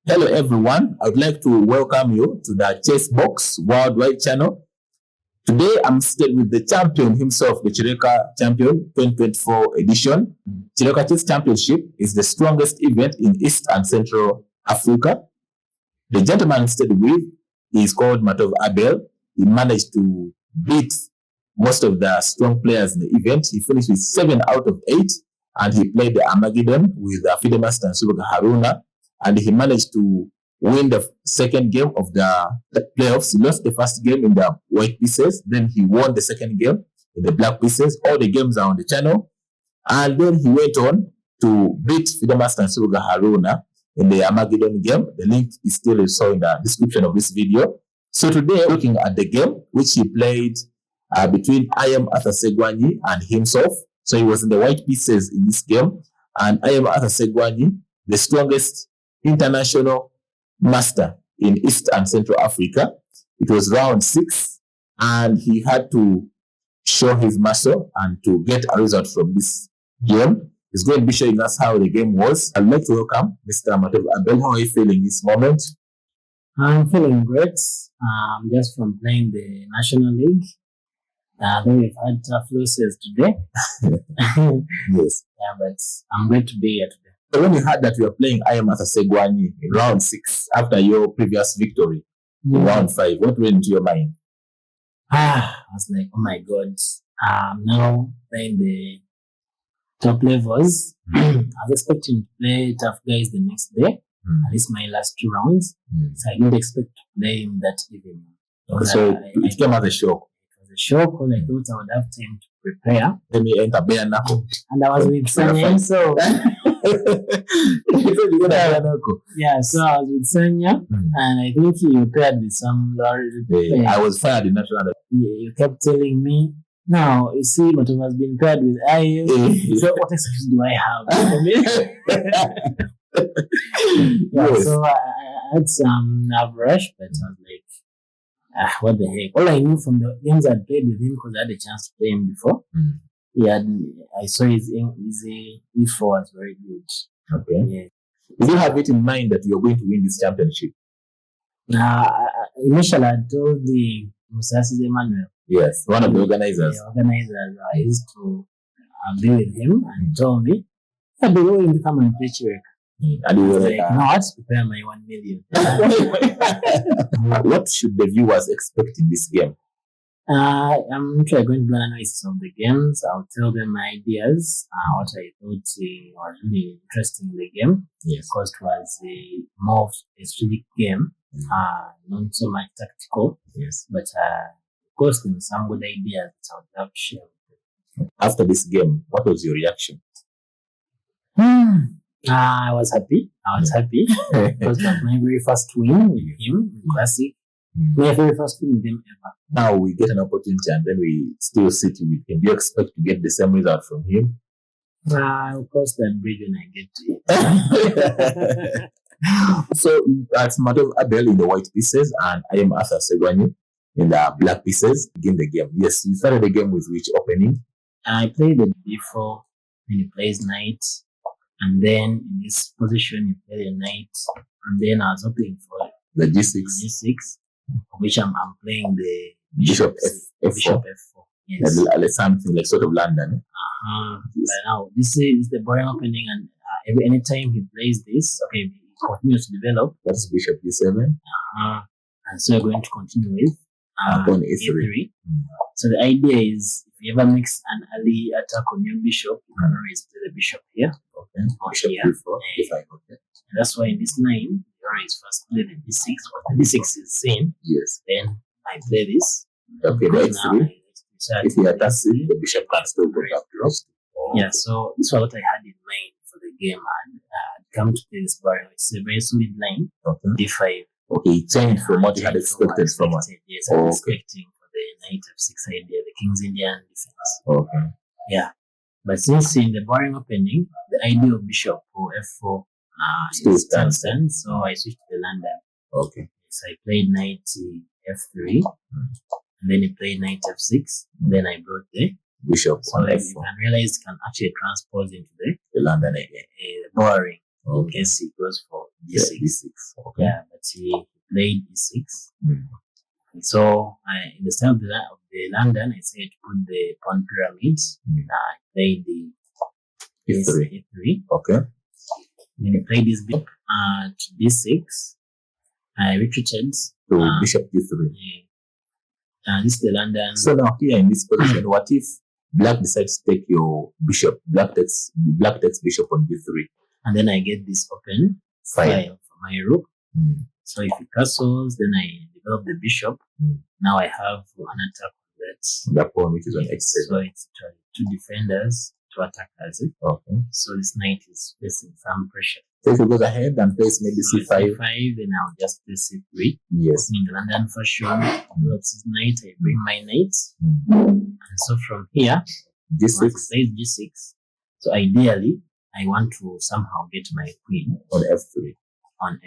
Hello everyone, I would like to welcome you to the Chessbox Worldwide channel. Today I'm seated with the champion himself, the KIREKA Champion 2024 edition. KIREKA Chess Championship is the strongest event in East and Central Africa. The gentleman I'm seated with is called Matovu Abel. He managed to beat most of the strong players in the event. He finished with 7 out of 8 and he played the Armageddon with Fidemaster and Subuga Haruna. And he managed to win the second game of the playoffs. He lost the first game in the white pieces. Then he won the second game in the black pieces. All the games are on the channel. And then he went on to beat Fidemaster and Subuga Haruna in the Armageddon game. The link is still in the description of this video. So today, looking at the game, which he played between I.M Arthur Ssegwanyi and himself. So he was in the white pieces in this game. And I.M Arthur Ssegwanyi, the strongest international master in East and Central Africa. It was round 6 and he had to show his muscle and to get a result from this game. He's going to be showing us how the game was. I'd like to welcome Mr. Matovu Abel. How are you feeling this moment? I'm feeling great. Just from playing the National League. Though we've had tough losses today. Yes. Yeah, but I'm great to be here today. So when you heard that you were playing I.M Arthur Ssegwanyi in round 6 after your previous victory in round 5, what went into your mind? I was like, oh my God, I'm now playing the top levels. I was expecting to play tough guys the next day. And it's my last 2 rounds. So I didn't expect to play him that evening. So it came as a shock. It was a shock because I thought I would have time to prepare. Let me enter bare knuckle. And I was with Sanya, so yeah, so I was with Sanya, and I think you paired with some large. I was fired in national. You kept telling me, now you see, Matovu has been paired with I. So what excuse do I have? Yes. So I had some nerve rush, but I was like, what the heck? All I knew from the games I'd played with him, because I had a chance to play him before. I saw his E4 was very good. Okay. Yeah. Did you have it in mind that you were going to win this championship? Initially, I told the Musasi Emmanuel. Yes, one of the organizers. The organizers, I used to be with him and he told me, I'll be willing to come and play KIREKA. And you were like, no, I have to prepare my 1 million. What should the viewers expect in this game? I'm going to do an analysis of the games. I'll tell them my ideas, what I thought was really interesting in the game. Yes. Because it was a more a strategic game, not so much tactical. Yes. But of course, there were some good ideas that I would love to share with them. After this game, what was your reaction? I was happy. Because it was my very first win with him in Classic. My very first win with him ever. Now we get an opportunity and then we still sit with him. Do you expect to get the same result from him? Of course, that bridge when I get to it. So that's Matovu Abel in the white pieces and I.M Arthur Ssegwanyi in the black pieces. Begin the game. Yes, you started the game with which opening? I played the before when he plays knight. And then in this position, you play the knight. And then I was hoping for the G6. Which I'm playing the Bishop F4. Bishop F4. Yes. Like something like sort of London. Yes. But now this is the boring opening, and anytime he plays this, okay, he continues to develop. That's Bishop E7. And so we're going to continue with on E3. So the idea is if you ever mix an early attack on your bishop, you can always play the bishop here. Okay. Bishop here. E4. Okay. And that's why in this line, you always first play the D6. When the D6 is seen, yes. Then I play this. Okay, that's three. If he attacks it, the bishop can still go back close. Yeah, so this was what I had in mind for the game, and come to play this barrier. It's a very solid line. Okay. D5. Okay, it changed from what you had expected from us. Yes, I was expecting for the knight F6 idea, the king's Indian defense. Okay. Yeah. But since in the barring opening, the idea of bishop or F4 still stands. So I switched to the London. Okay. So I played knight F3, and then he played knight F6. Then I brought the bishop so on you F4. can realize you can actually transpose into the London borrowing. in case he goes for D6. D6. Okay. Yeah, but he played D6. Mm. So in the style of the London, I said put the pawn pyramids. I played the E3. Okay. Then I played this bishop to D6. I retreated to bishop D3. This is the London. So now here in this position, what if black decides to take your bishop? Black takes bishop on D3. And then I get this open file for my rook. So if it castles, then I develop the bishop. Now I have an attack on that pawn, which is on H7. So it's two defenders, two attackers. Okay. So this knight is facing some pressure. So if he goes ahead and plays maybe C5, then I'll just play C3. Yes. In the London fashion, develops his knight. I bring my knight, and so from here, D6. Plays G6. So ideally, I want to somehow get my queen on F3. On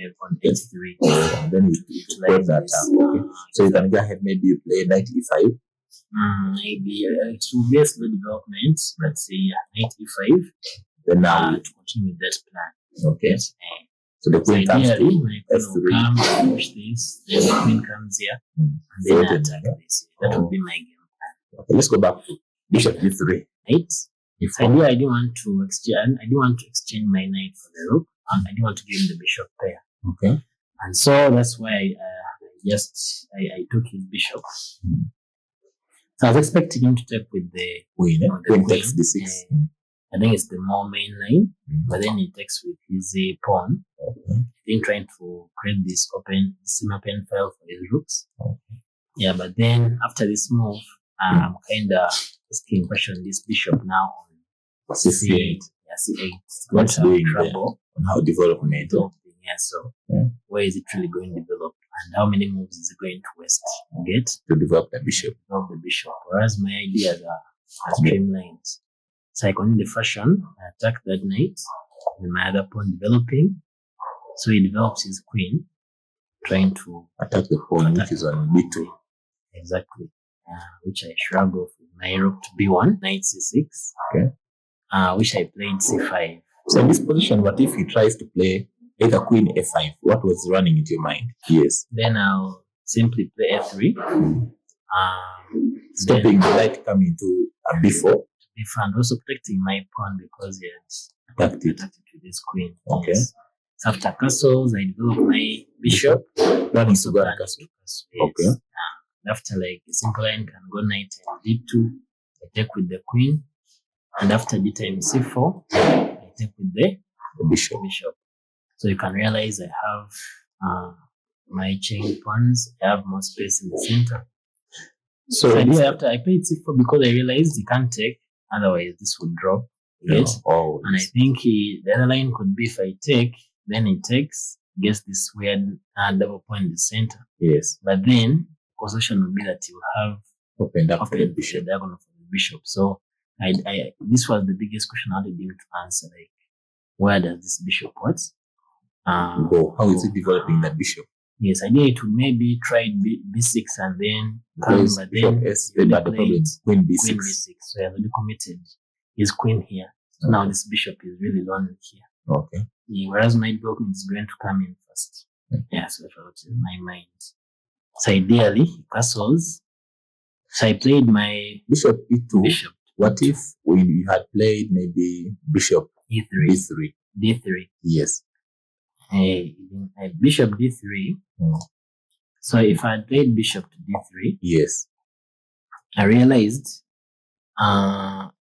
H3. And then you utilize that. Okay. So you can go ahead, maybe you play knight E5. Maybe it will be a slow development. Let's say knight E5. Then now to continue with that plan. Okay. So the queen comes to F3. Come, push this. Then the queen comes here. And then I attack this. That would be my game plan. Okay, let's go back to bishop D3. Right. I didn't want to exchange my knight for the rook, and I didn't want to give him the bishop pair. Okay. And so that's why I took his bishop. So I was expecting him to take with the queen. Queen takes D6. I think it's the more main line, but then he takes with his pawn. Okay. I think trying to create this semi-open file for his rooks. Okay. Yeah, but then after this move, I'm kind of asking question this bishop now on C8. Yeah, C8. What's doing trouble on how development? Yeah, so where is it really going to develop? And how many moves is it going to waste? Get to develop the bishop. Whereas my ideas are streamlined. So I continue the fashion, I attack that knight, with my other pawn developing. So he develops his queen, trying to attack the pawn, which is on B2. Exactly. Which I shrug off with my rook to B1, knight C6. Okay. Which I played C5. So in this position, what if he tries to play either queen F5? What was running into your mind? Yes. Then I'll simply play F3. Stopping the light coming to a B4. And also protecting my pawn because he had attacked it with his queen. Okay. Yes. So after castles, I develop my bishop. Planning to go to castle. Yes. Okay. After like a simple line can go knight and D2, I take with the queen. And after D times C4, I take with the bishop. So you can realize I have my chain pawns. I have more space in the center. So after I played C4 because I realized he can't take. Otherwise, this would drop. Yes. And I think the other line could be if I take, then he takes, gets this weird double point in the center. Yes. But then, the position would be that he will have opened up for the bishop. Diagonal for the bishop. So, this was the biggest question I wanted him to answer. Like, where does this bishop go? How is it developing that bishop? Yes, I did it to maybe try B6 and then come, but then the problem is queen B6. Queen B6. So I already committed his queen here. So now this bishop is really lonely here. Okay. Yeah, whereas my development is going to come in first. Yeah, so that was in my mind. So ideally, castles. So I played my bishop E2. What if you had played maybe bishop E3? D3. Yes. Bishop D3. So if I had played bishop to D3, yes, I realized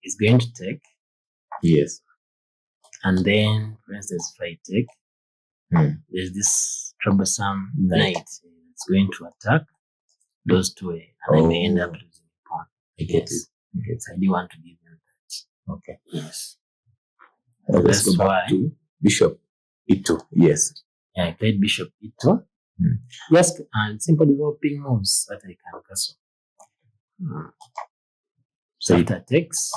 it's going to take. Yes. And then, for instance, if I take, there's this troublesome knight. It's going to attack those two, and I may end up losing a pawn. I get it. So I do want to give them that. Okay. Yes. Let's go back to bishop E2. Yes. Yeah, I played bishop E2. Yes, and simple developing moves that I can castle. So after takes,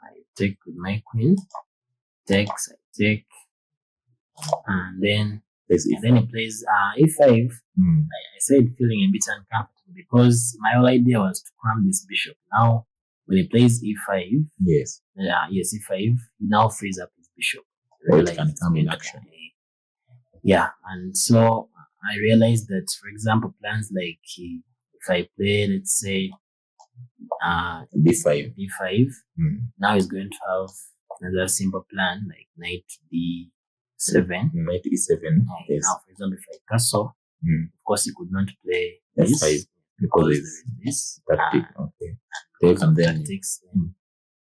I take with my queen. Takes, I take, and then he plays E5. I started feeling a bit uncomfortable because my whole idea was to cram this bishop. Now, when he plays E5, yes, E5, he now frees up his bishop. Or it can come in action. Yeah, and so I realized that, for example, plans like if I play, let's say, D5. Now he's going to have another simple plan like knight D7. Knight E7. Yes. Now, for example, if I castle, of course, he could not play F5 this because there is this tactic. Okay. Take and then tactics.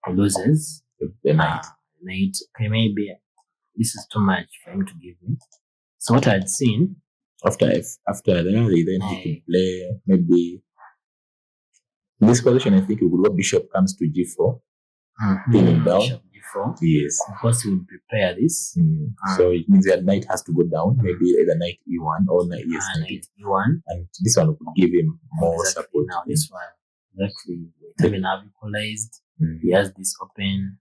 He loses the knight. Knight. Okay, maybe this is too much for him to give me. So what I had seen after that, then he could play maybe in this position. I think he would go bishop comes to G4, pinning down. Bishop G4. Yes. Of course, he would prepare this. So it means that knight has to go down. Maybe either knight E1 or knight E1. And this one would give him more support. Now this one, exactly. Even have equalized. He has this open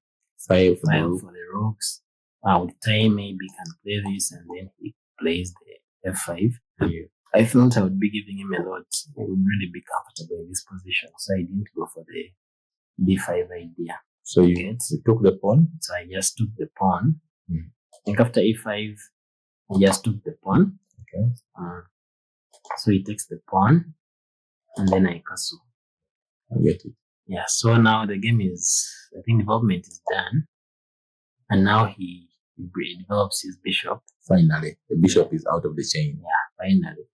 5 for the rooks. With time, maybe he can play this, and then he plays the F5. Yeah. I felt I would be giving him a lot. He would really be comfortable in this position. So I didn't go for the D5 idea. So you took the pawn? So I just took the pawn. I think after E5, I just took the pawn. Okay. So he takes the pawn, and then I castle. I get it. Yeah, so now the game is, I think development is done. And now he develops his bishop. Finally, the bishop is out of the chain. Yeah, finally.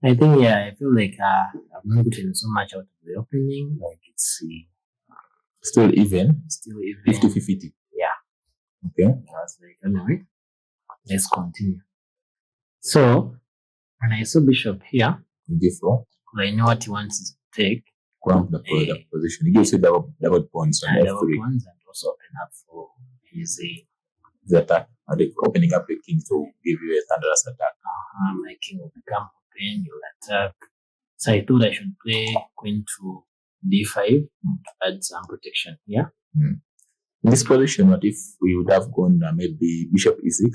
I think, I feel like I've not gotten so much out of the opening. Like it's still even. 50-50. Yeah. Okay. I was like, anyway, let's continue. So when I saw bishop here, G4, I know what he wants to take. Cramp the position. He gives you double pawns on F3. Double pawns and also open up for his attack. And opening up the king to give you a thunderous attack. My king will become open, you'll attack. So I thought I should play queen to D5 to add some protection here. In this position, what if we would have gone maybe bishop E6?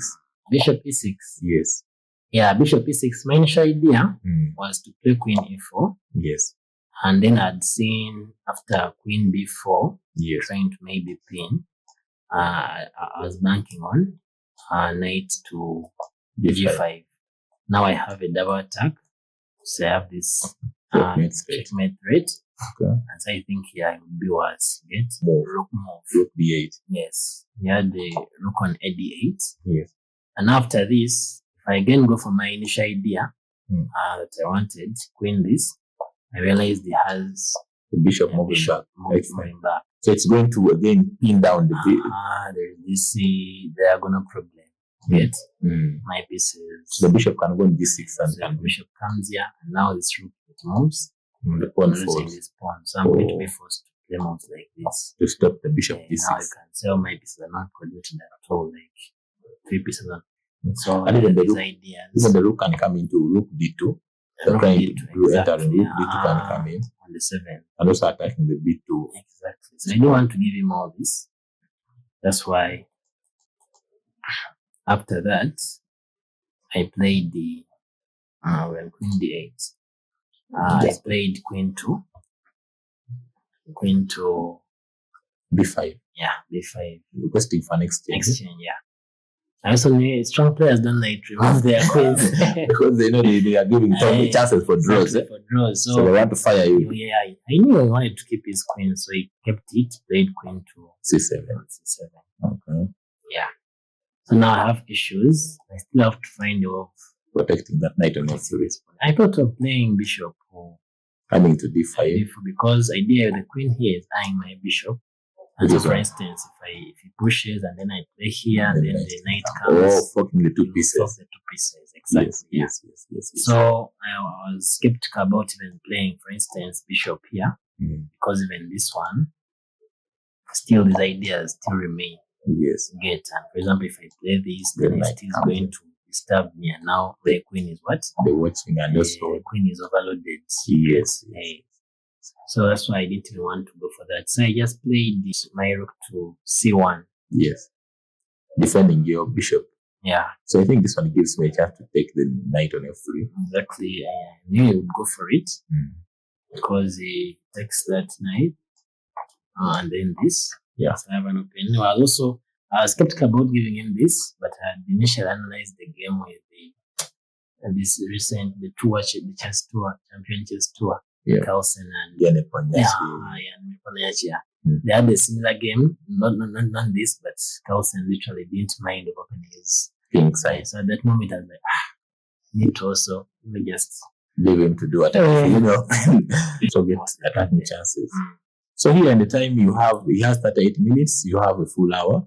Bishop E6? Yes. Yeah, bishop E6. My initial idea was to play queen E4. Yes. And then I'd seen after queen B4, yes, trying to maybe pin. I was banking on knight to G5. Now I have a double attack. So I have this checkmate threat. Okay. And so I think here it would be worse. Get rook move. Rook B8. Yes. You had the rook on A8. Yes. And after this, if I again go for my initial idea that I wanted, queen this, I realized he has the bishop moving back. So it's going to again pin down the there's this diagonal problem. Get my pieces. So the bishop can go on D6 and the bishop comes here, and now this rook it moves. The pawn falls. This pawn. So I'm going to be forced to play moves like this to stop the bishop D6. Now you can say my pieces are not coordinated at all, like 3 pieces. So and even the rook can come into rook D2. Trying to enter in rook D2 can come in on the 7th and also attacking the B2. Exactly. So I don't want to give him all this. That's why after that I played the queen D8. I played queen to B5. Yeah, B5. Requesting for an exchange. Yeah. I also knew strong players don't like to remove their queens because they know they are giving chances for draws. For draws. So they want to fire you. Yeah, I knew I wanted to keep his queen, so he kept it, played queen to C7. Okay. Yeah. So now I have issues. I still have to find a way of protecting that knight on F3. I thought of playing bishop coming to D5. Because idea the queen here is eyeing my bishop. And so, for instance, if he pushes and then I play here, and then the knight comes. Fucking the two pieces. Fuck the 2 pieces, exactly. Yes. So I was skeptical about even playing, for instance, bishop here, because even this one, still these ideas still remain. Yes. And for example, if I play this, then it is going to disturb me, and now the queen is what? The watching, and also the queen is overloaded. Yes. So that's why I didn't even want to go for that. So I just played my rook to C1. Yes. Defending your bishop. Yeah. So I think this one gives me a chance to take the knight on F3. Exactly. I knew he would go for it because he takes that knight and then this. Yeah. So I have an open. I was also I was skeptical about giving him this, but I had initially analyzed the game with this recent, the chess tour, champion chess tour, Carlsen and Ponyachi. They had a similar game, not this, but Carlsen literally didn't mind opening his king side. So at that moment, I was like, need to also just leave him to do whatever, so get attacking chances. So here in the time he has 38 minutes, you have a full hour.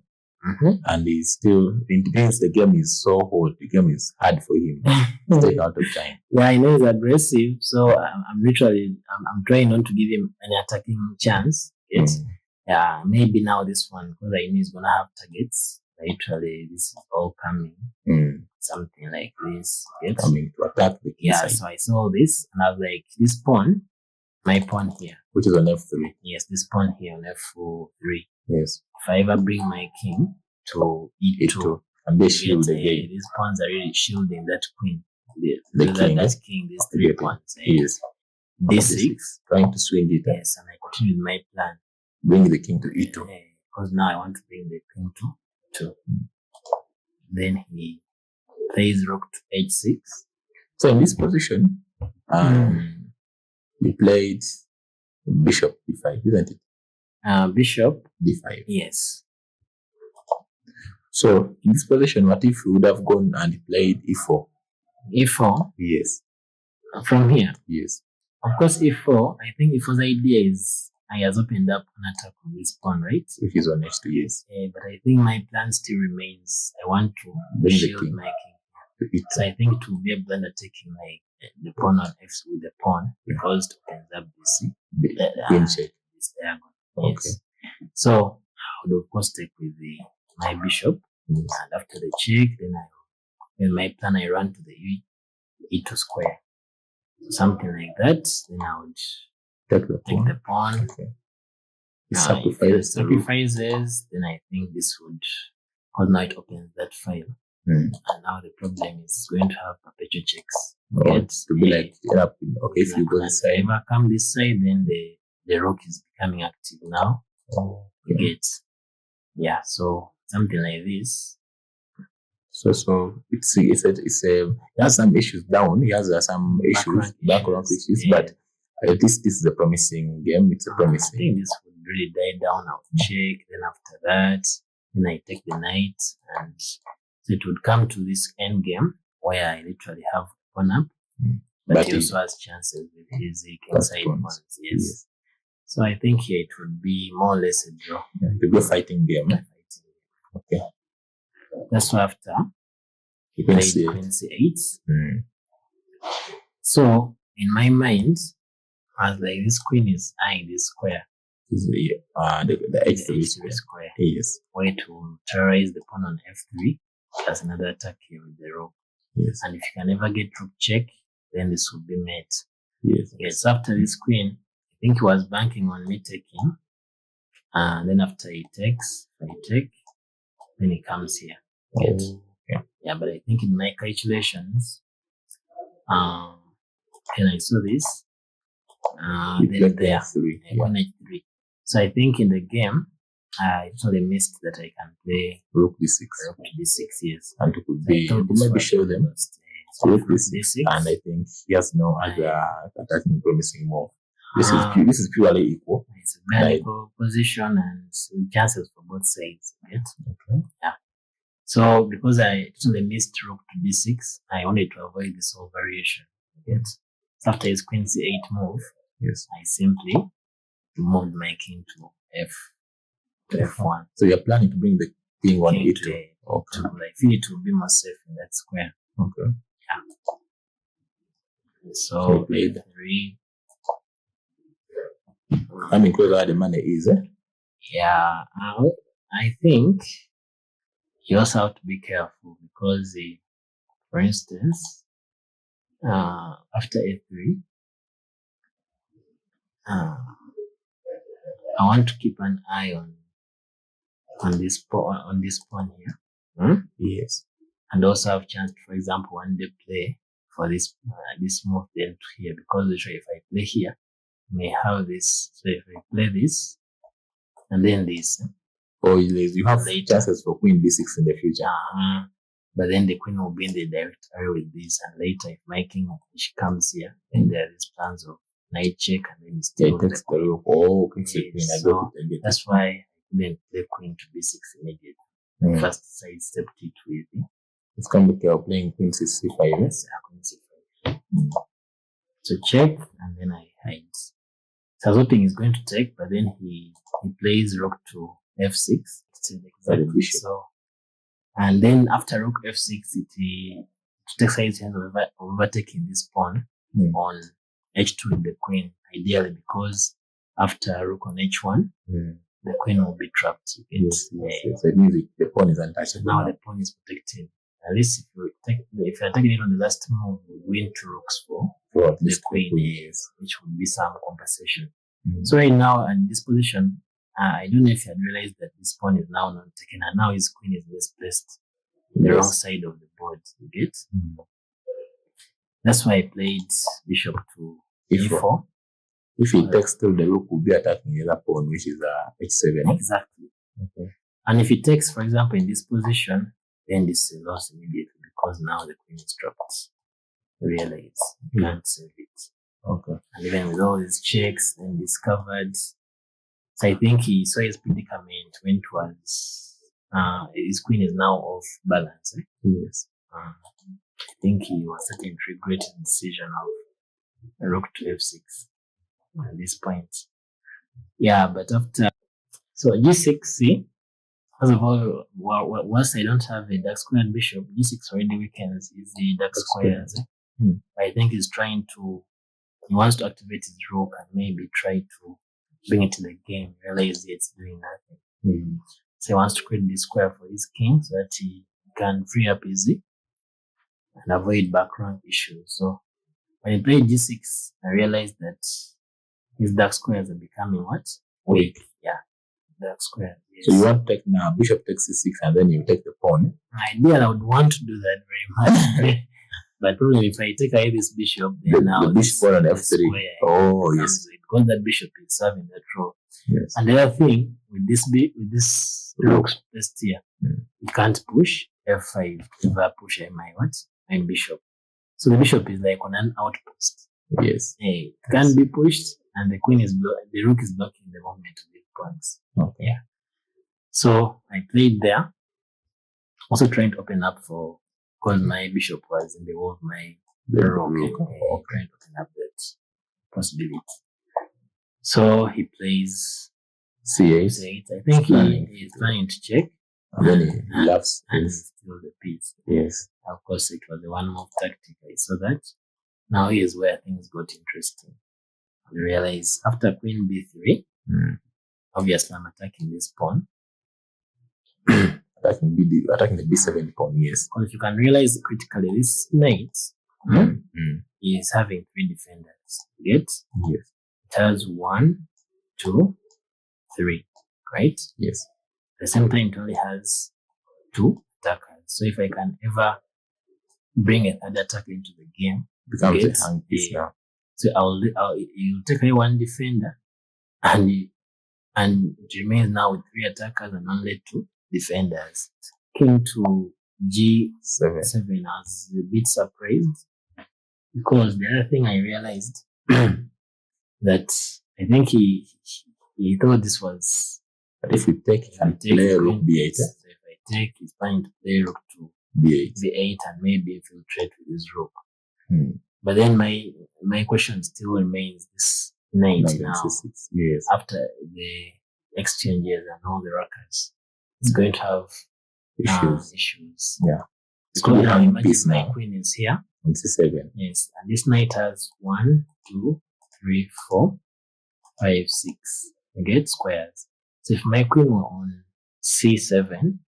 And he's still, it depends, the game is so hard, the game is hard for him to take out of time. Yeah, I know he's aggressive, so I'm trying not to give him any attacking chance. Yeah, maybe now this one, because I know he's gonna have targets. Literally, this is all coming. Something like this. Coming to attack the king side. So I saw this and I was like, this pawn, my pawn here. Which is on F3. Yes, this pawn here on F3. Yes. If I ever bring my king to E2, and they shield again. These pawns are really shielding that queen. The king, these 3 pawns. Yes. D6. Trying to swing it. Yes, and I continue with my plan. Bring the king to E2. Because now I want to bring the king to 2. Then he plays rook to H6. So in this position, he played bishop D5, isn't it? Bishop D5. Yes. So in this position, what if he would have gone and played E4? E4? Yes. From here? Yes. Of course, E4, I think E4's idea is he has opened up an attack on this pawn, right? If he's on H2, yes. But I think my plan still remains. I want to shield my king. So I think it will be a blender taking the pawn on F with the pawn because it opens up this diagonal. Yes. So I would of course take with my bishop, and after the check, then my plan I run to the E2 square, something like that. Then I would take the pawn. Sacrifices. Then I think this would, because now it opens that file, and now the problem is going to have perpetual checks. To be like if you go this side, if I come this side, then the rook is becoming active now. So something like this. So it has some issues down. He has some background issues, but at least this is a promising game. It's a promising. I think this would really die down. I would check. Then after that, then I take the knight, and so it would come to this end game where I literally have pawn up, but he also has chances with his king side pawns. Yes. So I think here it would be more or less a draw. It would be a fighting game. Okay. That's why after he played queen c8. So in my mind, I was like, this queen is eyeing this square. The H3 square. Yes. Way to terrorize the pawn on F3. That's another attack here with the rook. Yes. And if you can never get rook check, then this will be met. Yes. So after this queen, I think he was banking on me taking. And then after he takes, I take, then he comes here. But I think in my calculations, then I saw this. Then there, on H3. So I think in the game, I actually missed that I can play rook d6. Rook d6, yes. And it could be, maybe show them rook d6. And I think he has no other attacking promising move. This is purely equal. It's a very equal position and chances for both sides. Okay. Yeah. So because I actually missed rook to d6, I wanted to avoid this whole variation. So after his queen c8 move, I simply moved my king to f1. So you're planning to bring the king on e2. Okay. I feel it will be more safe in that square. Okay. Yeah. So f3. I mean, because where the money is, Yeah, I think you also have to be careful because, for instance, after a3, I want to keep an eye on this pawn here. Yes, and also have chance, for example, when they play for this move then to here, because usually if I play here, I may have this. So if I play this and then this, Or you have later. chances for queen b6 in the future. But then the queen will be in the direct array with this, and later if my king she comes here, then there is plans of knight check, and then it's still takes the rook. Oh, okay. Yes, so that's why I couldn't play queen to b6 immediately. First side stepped it with it's going to be playing queen c5. Yes, queen c5. So check, and then I hide. So I was hoping he's going to take, but then he plays rook to f6. Still exactly. So, and then after rook f6, it takes his chance of overtaking this pawn on h2 with the queen, ideally, because after rook on h1, the queen will be trapped. Yes. So it means the pawn is untouchable. Now the pawn is protected. At least if you're taking it on the last move, we win 2 rooks for the queen, which would be some compensation. So right now, in this position, I don't know if you had realized that this pawn is now not taken, and now his queen is misplaced in the wrong side of the board. You get? That's why I played bishop to e4. If he takes still, the rook will be attacking the other pawn, which is h7. Exactly. Okay. And if he takes, for example, in this position, then this is lost immediately because now the queen is dropped. Realize you can't save it. Okay. And even with all these checks and discovered, so I think he saw his predicament when it was his queen is now off balance. Yes. I think he was starting to regret the decision of rook to f6 at this point. Yeah, but after so g6, see. First of all, once I don't have a dark squared bishop, g6 already weakens is the dark squares. I think he wants to activate his rook and maybe try to bring it to the game, realize it's doing nothing. So he wants to create this square for his king so that he can free up easy and avoid back rank issues. So when he played g6, I realized that his dark squares are becoming what? Weak. Yeah. Dark square. Yes. So you want to take now bishop takes c6 and then you take the pawn. Ideally, I would want to do that very much. But probably if I take away this bishop, then now the bishop on f3. Oh yes. Because that bishop is serving that role. Yes. And the other thing with this rook placed here, you can't push f5 ever push my bishop. So the bishop is like on an outpost. Yes. It can't be pushed, and the rook is blocking the movement of the pawns. Okay. Yeah. So I played there, also trying to open up because my bishop was in the way of my rook. Trying to open up that possibility. So he plays c8. I think he's planning to check. And then he loves and steal the piece. Yes. Of course, it was a one-move tactic. I saw that. Now here's where things got interesting. I realize after queen b3, obviously I'm attacking this pawn. attacking the b7 pawn, yes. Because if you can realize critically, this knight is having 3 defenders. You get? Yes. It has 1, 2, 3, right? Yes. At the same time, it only has 2 attackers. So if I can ever bring a third attacker into the game, becomes a hang piece now. So you'll take away 1 defender, and it remains now with 3 attackers and only 2 defenders. Came to g7. I was a bit surprised because the other thing I realized that I think he thought this was. But if we take, he can play rook b8. So if I take, he's planning to play rook to b8 and maybe infiltrate with his rook. But then my question still remains: this knight now, yes. after the exchanges and all the ruckus, it's going to have issues. Yeah. Because now imagine my queen is here on c7. Yes, and this knight has 1, 2, 3, 4, 5, 6. I get squares. So if my queen were on c7,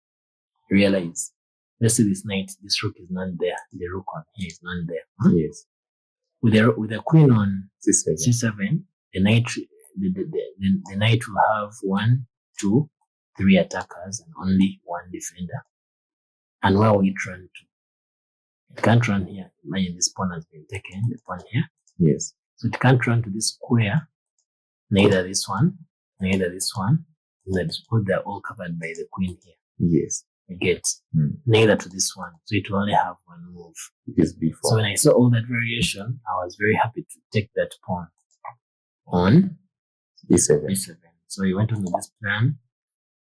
realize, let's say this knight, this rook is not there. The rook on here is not there. Yes. With the queen on c7, the knight will have 1, 2, 3 attackers and only 1 defender. And where will it run to? It can't run here. Imagine this pawn has been taken, the pawn here. Yes. So it can't run to this square, neither this one, they're all covered by the queen here. Yes. You get neither to this one, so it will only have one move. Yes, before. So when I saw all that variation, I was very happy to take that pawn on E7. So he went on with this plan,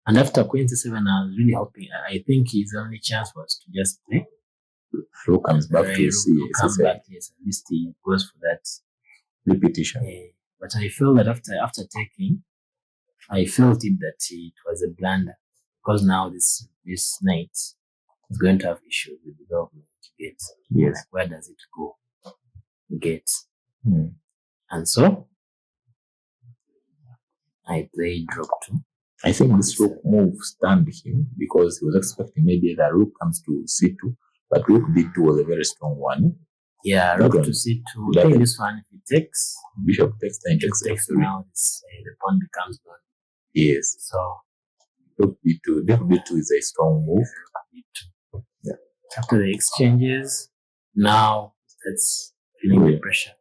and after queen c7, I was really hoping. I think his only chance was to just play. Rook comes back to C7. Yes, at least he goes for that repetition. But I felt that after taking, I felt it that it was a blunder, because now this knight is going to have issues with development. You get, yes. Like, where does it go? You get, and so I played rook 2. I think this rook move stunned him, because he was expecting maybe the rook comes to C2, but rook D2 was a very strong one. Yeah, rook to C2. I think this one, if it takes, bishop takes, then takes F3. Now the pawn becomes gone. Yes. So rook B2. Rook B2 is a strong move. B2. Yeah. After the exchanges, now that's feeling the pressure.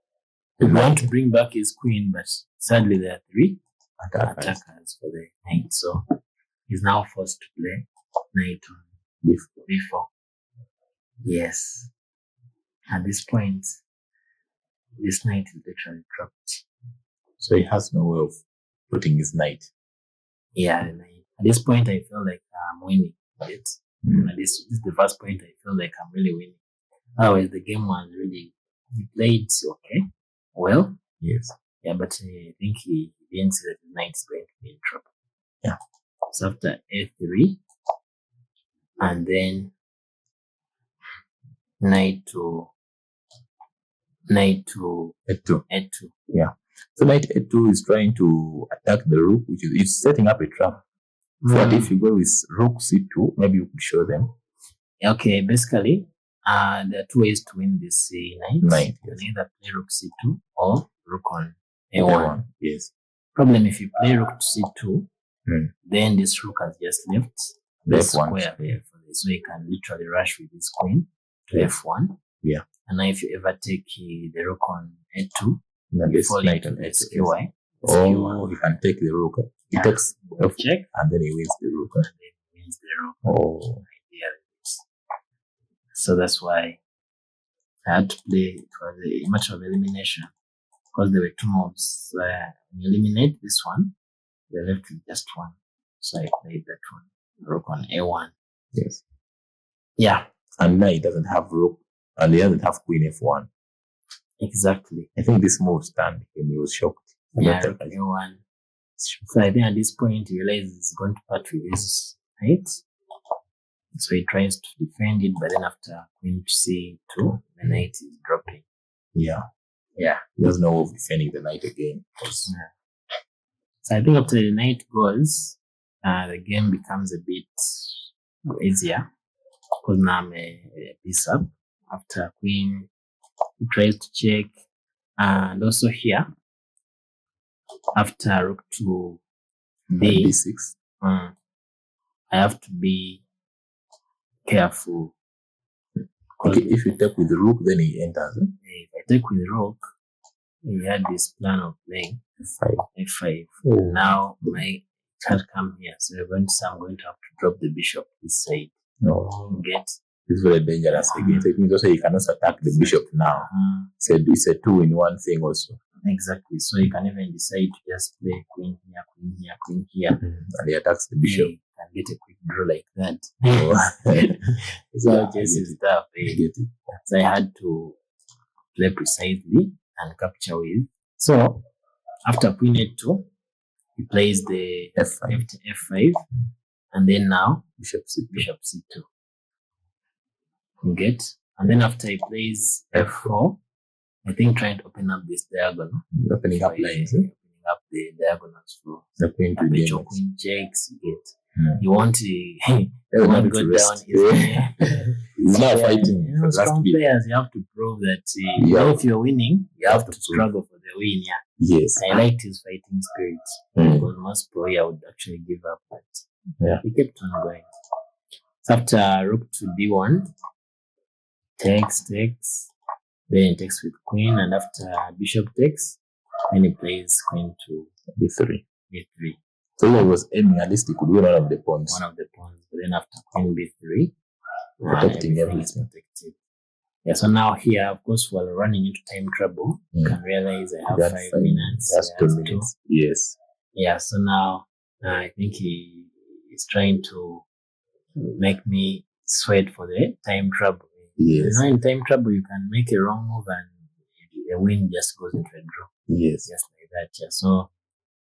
He want to bring back his queen, but sadly there are 3 attackers for the knight. So he's now forced to play knight on B4. Yes. At this point, this knight is literally dropped. So he has no way of putting his knight. Yeah, the knight. At this point, I feel like I'm winning. Right? This is the first point I feel like I'm really winning. Otherwise, the game was really, he played okay, well. Yes. Yeah, but I think he didn't see that the knight is going to be in trouble. Yeah. So after A3, and then knight to A2. Yeah. So knight A2 is trying to attack the rook, which is setting up a trap. But if you go with rook C2, maybe you could show them. Okay, basically, there are 2 ways to win this knight. You can either play rook C2 or rook on A1. Yes. Problem, if you play rook to C2, then this rook has just left the square there for this, so you can literally rush with this queen to F1. Yeah. And now if you ever take the rook on A2, you fall into the SQY. Oh, he can take the rook. He takes F check, and then he wins the rook. Oh. So that's why I had to play. It was a matter of elimination, because there were 2 moves. So when you eliminate this one, you're left with just one. So I played that one. Rook on A1. Yes. Yeah. And now he doesn't have rook, and he doesn't have queen F1. Exactly. I think this move stunned him. He was shocked. Yeah, rook A1. So I think at this point he realizes he's going to part with his knight. So he tries to defend it, but then after queen to C2, the knight is dropping. Yeah. Yeah. He doesn't know of defending the knight again. Yeah. So I think after the knight goes, the game becomes a bit easier, because now I'm a piece up. After queen, he tries to check, and also here, after rook to D6, I have to be careful. Okay, if you take with the rook, then he enters. If I take with the rook, he had this plan of playing F5. Oh. Now my can't come here, so I'm going to have to drop the bishop this side. No. Get? It's very dangerous again. So it means also you cannot attack the bishop now. So it's a 2-in-1 thing also. Exactly. So you can even decide to just play queen here, queen here, queen here. And he attacks the bishop. You can get a quick draw like that. So just is tough. So I had to play precisely and capture with. So after queen A2, he plays the F5, and then now bishop C2. You get? And then after he plays F4, I think trying to open up this diagonal. Opening up lines. Opening up the diagonals for the queen to the queen checks. You get? You want to go down. He's not fighting. Strong players, you have to prove that if you're winning, you have to struggle for the win. Yeah. Yes. I liked his fighting spirit, because most player would actually give up, but he kept on going. So after rook to D1, takes, then takes with queen, and after bishop takes, then he plays queen to D3. So he was aiming at least he could win one of the pawns. One of the pawns, but then after queen b3, Protecting everything is everything. protected. Yeah, so now here, of course, while running into time trouble, you can realize I have That's 5 5 minutes. That's he 2 has minutes. 2. Yes. Yeah, so now I think he is trying to make me sweat for the time trouble. Yes. You know, in time trouble, you can make a wrong move and a win just goes into a draw. Yes. Just like that. Yeah. So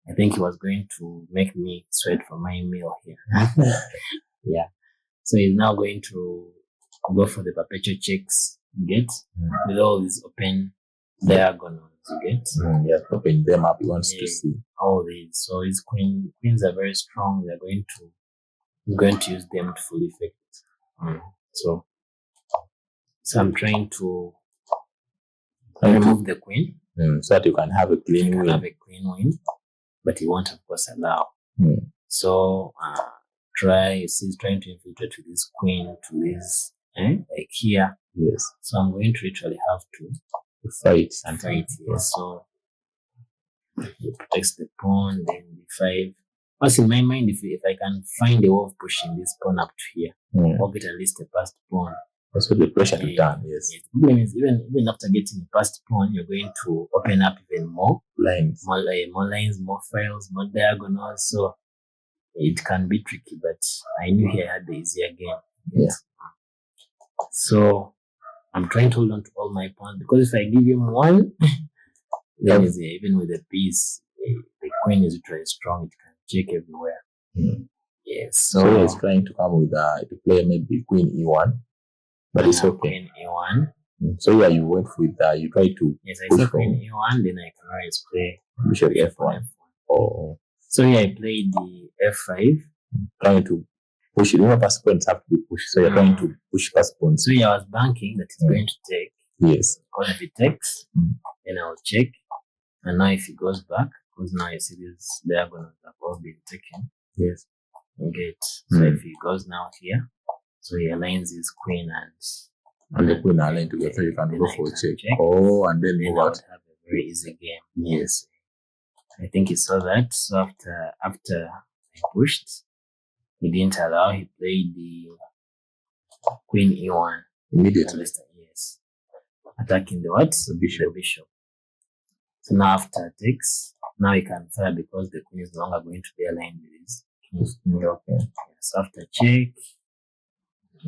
I think he was going to make me sweat for my meal here. Yeah. So he's now going to go for the perpetual checks, you get, with all these open diagonals, you get. Yeah, open them up. He wants to see all these. So his queens are very strong. They're going to use them to full effect. So I'm trying to remove the queen, so that you can have a clean win. Have a clean win, but he won't, of course, allow. So he's trying to infiltrate with this queen to this, like here. Yes. So I'm going to literally have to fight. Yes. So he protects the pawn, then b5. What's in my mind, if I can find a way of pushing this pawn up to here, or get at least a passed pawn. Also the pressure to turn, yes. The problem is even after getting a passed pawn, you're going to open up even more lines, more lines, more files, more diagonals. So it can be tricky, but I knew he had the easier game. Yeah. So I'm trying to hold on to all my pawns, because if I give him one, then even with a piece, the queen is very strong. It can check everywhere. Yes. So he's trying to come with to play maybe queen e1, but it's okay. Queen e1. So yeah, you went with you try to. Yes, I saw queen e1. Then I can always play bishop f1. Oh. So yeah, I played the f5. Trying to push it. Past points have to be pushed. So you're trying to push past points. So yeah, I was banking that it's going to take. Yes. Because if it takes, then I'll check. And now if it goes back, because now you see these diagonals have all been taken. Yes. Okay. So if he goes now here, so he aligns his queen and the queen are aligned together, so you can go for a check. Oh, and then move out. Have a very easy game. Yes. I think he saw that. So after I pushed, he didn't allow. He played the queen e1 immediately. Yes. Attacking the what? The bishop. So now after takes, now he can fire because the queen is no longer going to be aligned with his king. Okay. Yes, after check,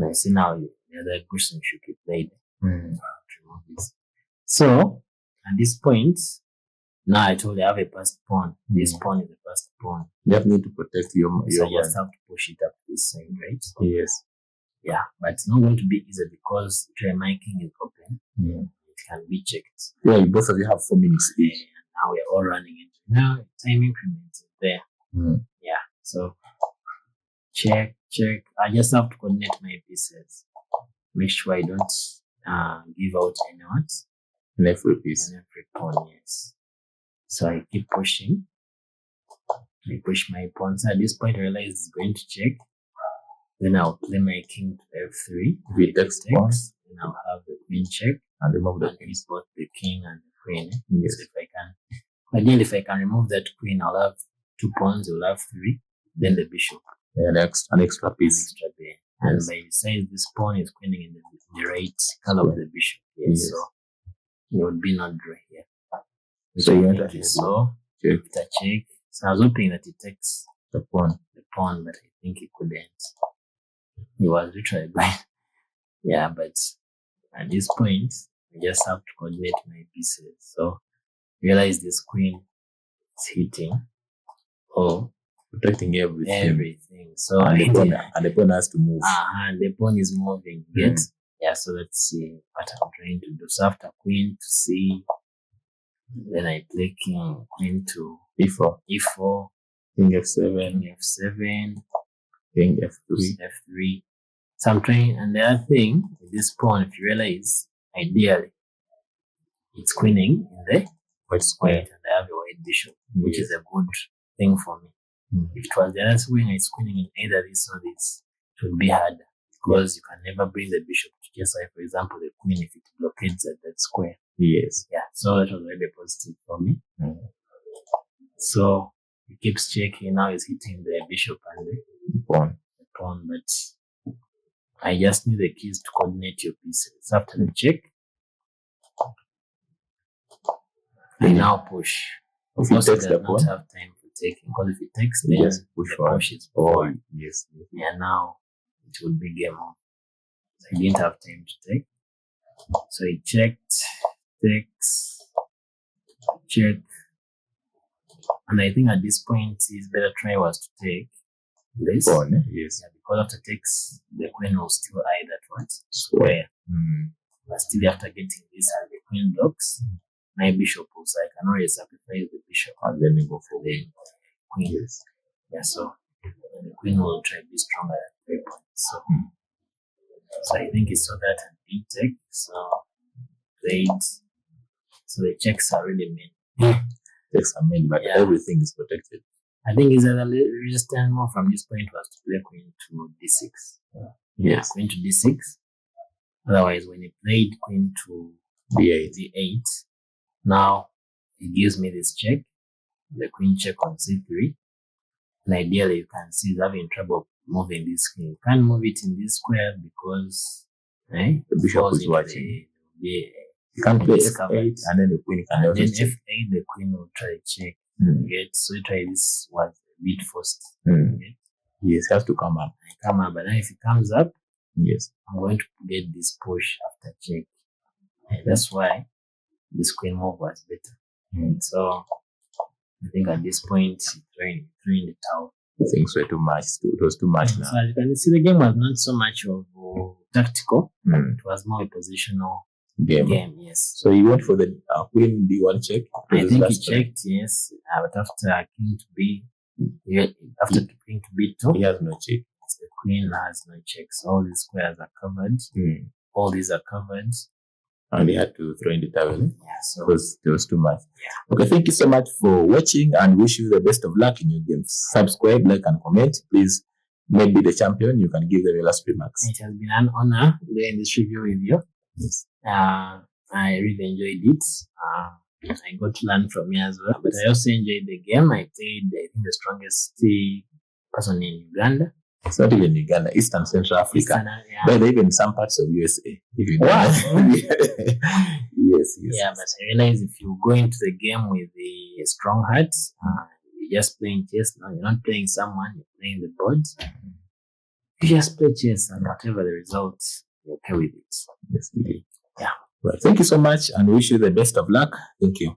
I see now the other person should be played. Remove this. So at this point, now I told you I have a passed pawn. This pawn is a passed pawn. You have need to protect your so you just have to push it up this side, right? Yes. Yeah, but it's not going to be easy because my king is open. It can be checked. Yeah, both of you have 4 minutes each. Now we're all running into now time increment is there. Yeah. So check. I just have to coordinate my pieces. Make sure I don't give out any what? In every piece. In every pawn, yes. So I keep pushing. I push my pawns. At this point I realize it's going to check. Then I'll play my king to f3. If it takes, then I'll have the queen check. And remove the queen. Both the king and the queen. Yes. So if I can. Ideally, if I can remove that queen, I'll have 2 pawns, I'll have 3. Then the bishop. An extra piece. And by the size, this pawn is queening in the right color of the bishop. Yes. So it would be not draw here. So you enter here. So check. After check. So I was hoping that it takes the pawn, but I think it couldn't. He was literally blind. Yeah, but at this point, I just have to coordinate my pieces. So realize this queen is hitting. Protecting everything. So and the pawn has to move. And the pawn is moving. Get? Yeah, so let's see what I'm trying to do. So after queen to c, then I play queen to e4, king f7, king f3. So I'm trying, and the other thing with this pawn, if you realize, ideally, it's queening in the white square, and I have a white bishop, which is a good thing for me. If it was the other way, it's queening in either this or this, it would be harder because you can never bring the bishop to just like, for example, the queen if it blockades at that square. Yes. Yeah. So that was very positive for me. So we keeps checking. Now he's hitting the bishop and the pawn. but I just need the keys to coordinate your pieces. After the check, I now push. If he takes the not pawn, have time for taking, because if he takes, then just push the forward. push is forward. Yes. Yeah, now it would be game on. So he didn't have time to take. So he checked, takes, check. And I think at this point his better try was to take this. Pawn, yes. Yeah, because after takes, the queen will still eye that one square. But still after getting this and the queen blocks, my bishop also, I can always sacrifice the bishop And then we go for the queen. yes. Yeah, so the queen will try to be stronger at 3 points. So I think he saw that and did take. So played. So the checks are really made. Takes are made, but everything is protected. I think his other resistance more from this point was to play queen to d6. Yes. Queen to d6. Otherwise, when he played queen to d8, now he gives me this check, the queen check on c3. And ideally, you can see he's having trouble moving this queen. You can't move it in this square because the bishop is watching. You can't play f8 and then the queen can also check. f8, the queen will try to check. So you try this was a bit forced. Yes, has to come up. But then if it comes up, yes, I'm going to get this push after check. And that's why this queen move was better. So I think at this point, he threw in the towel. Things were too much. It was too much now. So as you can see, the game was not so much of tactical. It was more a positional game. Yes. So he went for the queen d1 check. I think he checked, yes. But after king to b, after king to b2, he has no check. The queen has no checks. All these squares are covered. All these are covered. And he had to throw in the towel. Yeah, so it was too much. Yeah. Okay, thank you so much for watching and wish you the best of luck in your games. Subscribe, like, and comment. Please, maybe the champion, you can give them your last remarks. It has been an honor doing this review with you. Yes. I really enjoyed it. I got to learn from you as well. But I also enjoyed the game. I played, I think, the strongest person in Uganda. It's not even Uganda, Eastern Central Africa. But even some parts of USA. If you yes. Yeah, but I realize if you go into the game with a strong heart, you're just playing chess. No, you're not playing someone, you're playing the board. You just play chess and whatever the result, you're okay with it. Yes, indeed. Yeah. Well, thank you so much and wish you the best of luck. Thank you.